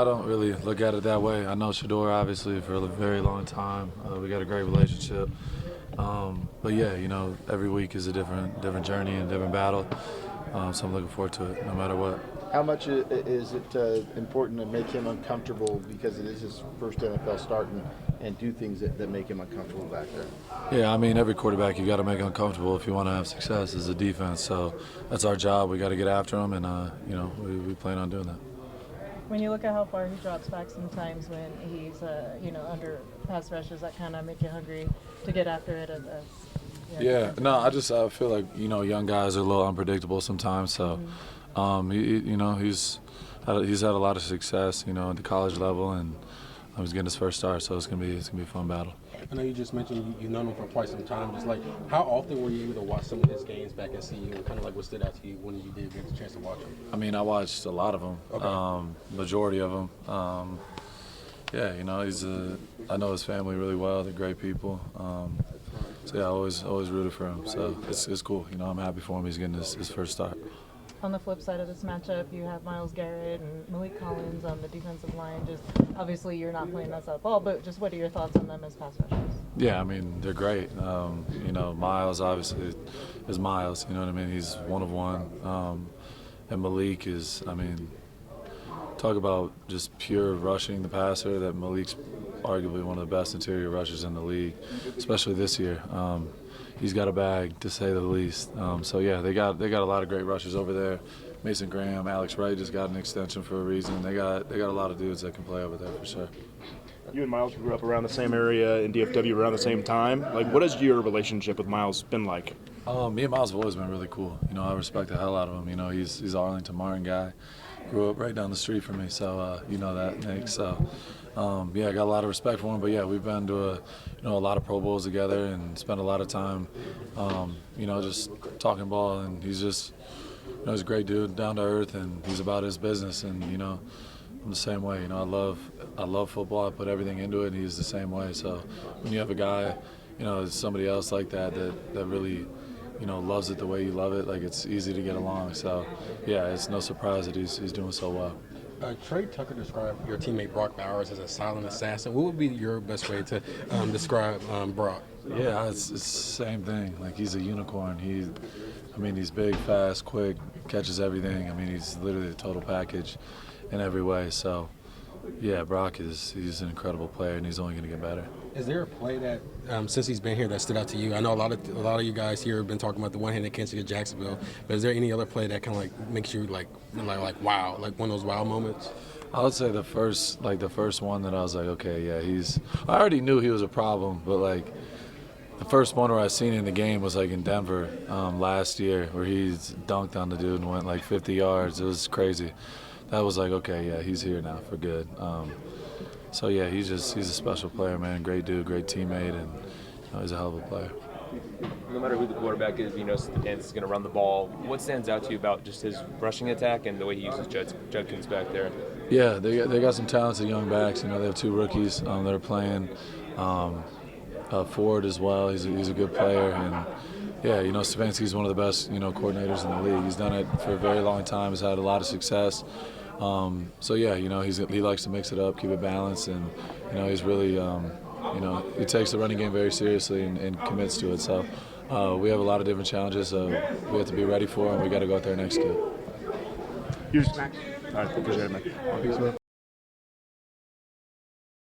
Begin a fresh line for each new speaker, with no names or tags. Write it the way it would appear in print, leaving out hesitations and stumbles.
I don't really look at it that way. I know Shedeur obviously for a very long time. We got a great relationship. But yeah, every week is a different journey and different battle. So I'm looking forward to it no matter what.
How much is it important to make him uncomfortable because it is his first NFL start and do things that make him uncomfortable back there?
Yeah, I mean, every quarterback you got to make uncomfortable if you want to have success as a defense. So that's our job. We got to get after him, and we plan on doing that.
When you look at how far he drops back sometimes when he's under pass rushes, that kind of make you hungry to get after it
Yeah, no, I feel like young guys are a little unpredictable sometimes. So, he's had a lot of success, at the college level, and he's getting his first start. So it's gonna be a fun battle.
I know you just mentioned you've known him for quite some time. Just like, how often were you able to watch some of his games back at CU, and kind of like what stood out to you when you did get the chance to watch him?
I mean, I watched a lot of them, majority of them. Yeah, I know his family really well. They're great people. So yeah, I always rooted for him. So it's cool. I'm happy for him. He's getting his first start.
On the flip side of this matchup, you have Myles Garrett and Malik Collins on the defensive line. Just obviously you're not playing that side of the ball, but just what are your thoughts on them as pass rushers?
Yeah, I mean, they're great. Myles obviously is Myles. You know what I mean? He's one of one. And Malik is, talk about just pure rushing the passer. That Malik's arguably one of the best interior rushers in the league, especially this year. He's got a bag, to say the least. So yeah, they got a lot of great rushers over there. Mason Graham, Alex Wright just got an extension for a reason. They got a lot of dudes that can play over there for sure.
You and Myles grew up around the same area in DFW around the same time. Like, what has your relationship with Myles been like?
Me and Myles have always been really cool. I respect the hell out of him. He's an Arlington Martin guy. Grew up right down the street from me, so that, Nick. So, yeah, I got a lot of respect for him. But yeah, we've been to a lot of Pro Bowls together and spent a lot of time, just talking ball. And he's just, he's a great dude, down to earth, and he's about his business. And I'm the same way. I love football. I put everything into it, and he's the same way. So when you have a guy, somebody else like that really, loves it the way you love it, like it's easy to get along. So, yeah, it's no surprise that he's doing so well.
Trey Tucker described your teammate Brock Bowers as a silent assassin. What would be your best way to describe Brock?
Yeah, it's the same thing. Like, he's a unicorn. He's big, fast, quick, catches everything. He's literally a total package in every way. So, yeah, he's an incredible player, and he's only going to get better.
Is there a play that, since he's been here, that stood out to you? I know a lot of you guys here have been talking about the one-handed catch against Jacksonville, but is there any other play that kind of like makes you like wow, like one of those wow moments?
I would say the first one that I was like, okay, yeah, I already knew he was a problem, but like the first one where I seen it in the game was like in Denver last year, where he dunked on the dude and went like 50 yards. It was crazy. That was like, okay, yeah, he's here now for good. So yeah, he's a special player, man. Great dude, great teammate, and he's a hell of a player.
No matter who the quarterback is, Stephan's is going to run the ball. What stands out to you about just his rushing attack and the way he uses Judkins back there?
Yeah, they got some talented young backs. They have 2 rookies that are playing. Ford as well. He's a good player, and yeah, Stefanski's one of the best coordinators in the league. He's done it for a very long time. He's had a lot of success. So yeah, he likes to mix it up, keep it balanced, and he's really he takes the running game very seriously and commits to it. So we have a lot of different challenges. We have to be ready for, and we got to go out there and execute.
All right, appreciate it, man.